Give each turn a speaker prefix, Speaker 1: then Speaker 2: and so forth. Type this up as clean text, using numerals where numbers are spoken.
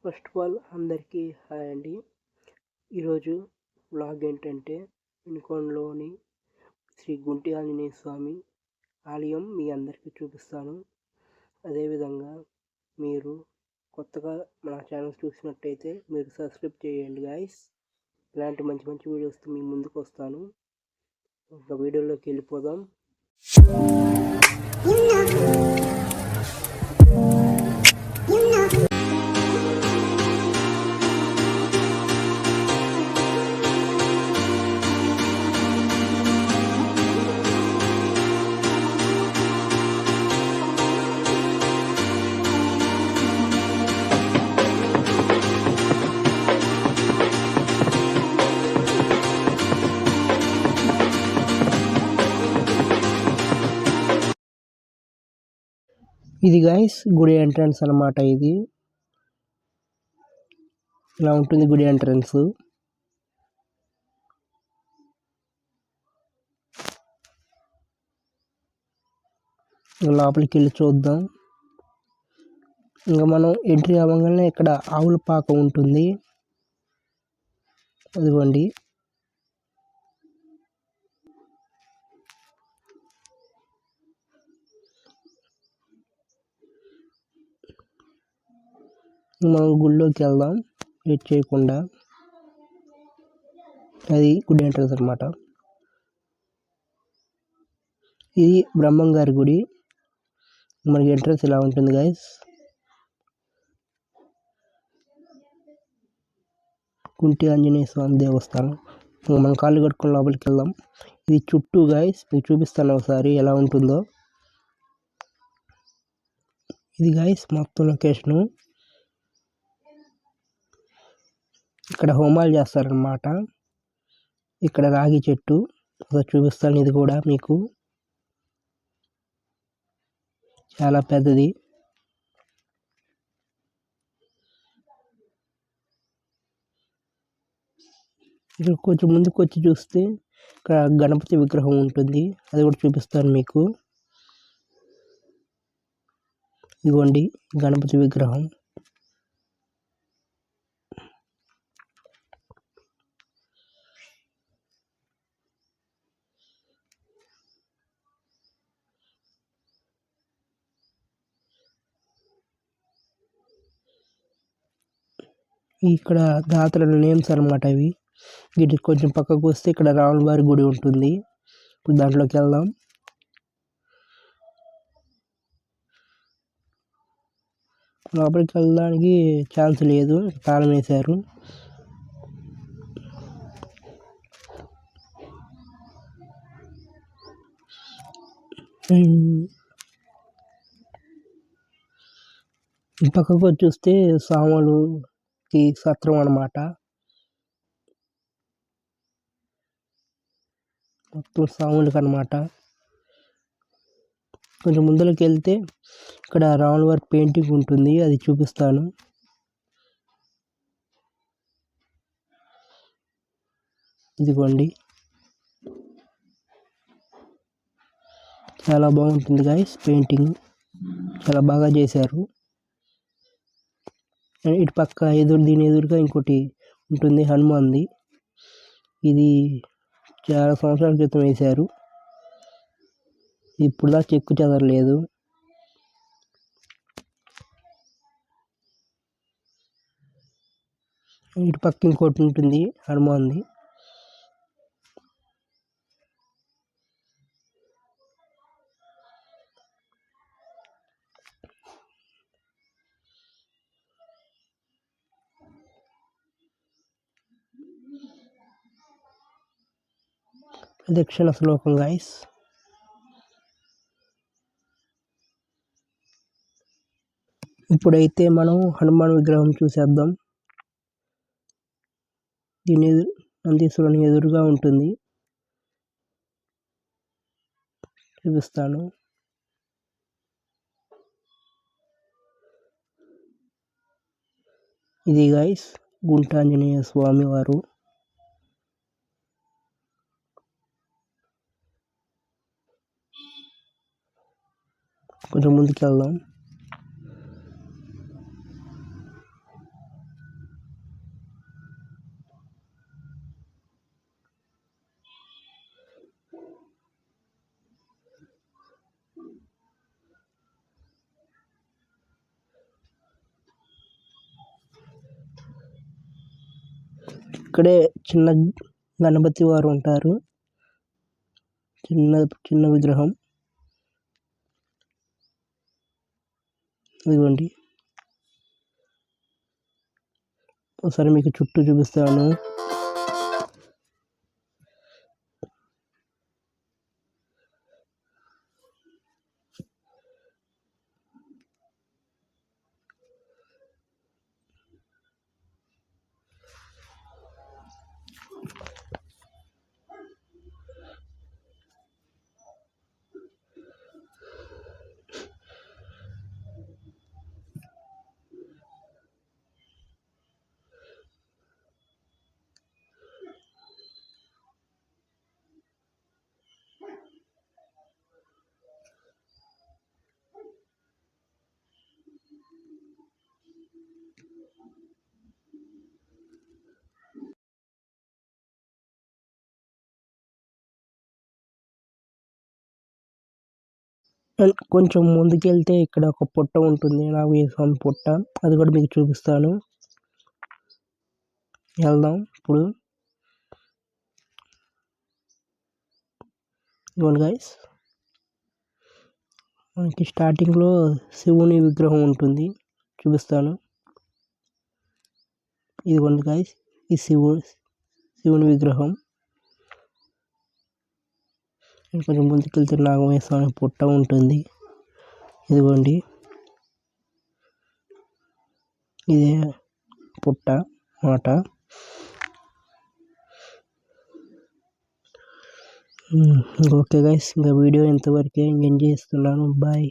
Speaker 1: First of all అందరికీ hi అండి. ఈరోజు వ్లాగ్ ఏంటంటే వినుకొండలోని శ్రీ గుంటి ఆంజనేయ స్వామి ఆలయం మీ అందరికీ చూపిస్తాను. అదేవిధంగా మీరు కొత్తగా మన ఛానల్ చూసినట్టయితే మీరు సబ్స్క్రైబ్ చేయండి గాయస్. ఇలాంటి మంచి మంచి వీడియోస్తో మీ ముందుకు వస్తాను. ఒక వీడియోలోకి వెళ్ళిపోదాం. ఇది గాయస్ గుడి ఎంట్రన్స్ అన్నమాట. ఇది ఇలా ఉంటుంది గుడి ఎంట్రన్స్. లోపలికి వెళ్ళి చూద్దాం. ఇంకా మనం ఎంట్రీ అవ్వగానే ఇక్కడ ఆవుల పాక ఉంటుంది. అదిగోండి. మనం గుళ్ళోకి వెళ్దాం లేట్ చేయకుండా. అది గుడి ఎంట్రన్స్ అనమాట. ఇది బ్రహ్మం గారి గుడి. మనకి ఎంట్రన్స్ ఇలా ఉంటుంది గైస్. గుంటి ఆంజనేయ స్వామి దేవస్థానం. మనం కాళ్ళు కట్టుకుని లోపలికి వెళ్దాం. ఇది చుట్టూ గైస్ మీకు చూపిస్తాను ఒకసారి ఎలా ఉంటుందో. ఇది గైస్ మొత్తం లొకేషను. ఇక్కడ హోమాలు చేస్తారనమాట. ఇక్కడ రాగి చెట్టు ఒకసారి చూపిస్తాను. ఇది కూడా మీకు చాలా పెద్దది. ఇక్కడ కొంచెం ముందుకు వచ్చి చూస్తే ఇక్కడ గణపతి విగ్రహం ఉంటుంది. అది కూడా చూపిస్తాను మీకు. ఇదిగోండి గణపతి విగ్రహం. ఇక్కడ దాతల నేమ్స్ అనమాట ఇవి. వీటికి కొంచెం పక్కకు వస్తే ఇక్కడ రాముల వారి గుడి ఉంటుంది. ఇప్పుడు దాంట్లోకి వెళ్దాం. లోపలికి వెళ్ళడానికి ఛాన్స్ లేదు, తాళం వేశారు. పక్కకు వచ్చి చూస్తే సాములకి సత్రం అన్నమాట. మొత్తం సాములకి అన్నమాట. కొంచెం ముందులోకి వెళ్తే ఇక్కడ రాముల వారి పెయింటింగ్ ఉంటుంది. అది చూపిస్తాను. ఇదిగోండి. చాలా బాగుంటుంది గైస్. పెయింటింగ్ చాలా బాగా చేశారు. ఇటు పక్క దీని ఎదురుగా ఇంకోటి ఉంటుంది హనుమాన్ది. ఇది చాలా సంవత్సరాల క్రితం వేశారు. ఇప్పుడు దాకా చెక్కు చెదరలేదు. ఇటు పక్క ఇంకోటి ఉంటుంది హనుమాన్ది. ప్రదక్షిణ శ్లోకం గాయస్. ఇప్పుడైతే మనం హనుమాన్ విగ్రహం చూసేద్దాం. దీని నందీశ్వరుని ఎదురుగా ఉంటుంది. చూపిస్తాను. ఇది గైస్ గుంటి ఆంజనేయ స్వామి వారు. కొంచెం ముందుకు వెళ్దాం. ఇక్కడే చిన్న గణపతి వారు ఉంటారు. చిన్న విగ్రహం ఇదిగోండి. ఒకసారి మీకు చుట్టూ చూపిస్తాను. కొంచెం ముందుకెళ్తే ఇక్కడ ఒక పుట్ట ఉంటుంది, నాగయ్య స్వామి పుట్ట. అది కూడా మీకు చూపిస్తాను. వెళ్దాం ఇప్పుడు. ఇదిగోండి గైస్, మనకి స్టార్టింగ్లో శివుని విగ్రహం ఉంటుంది, చూపిస్తాను. ఇదిగోండి గైస్, ఈ శివుని విగ్రహం. కొంచెం ముందుకెళ్తే నాగయ్య స్వామి పుట్ట ఉంటుంది. ఇదిగోండి, ఇదే పుట్ట మాట. ఓకే గైస్, ఇంకా వీడియో ఎంతవరకే ఎంజాయ్ చేస్తున్నాను. బాయ్.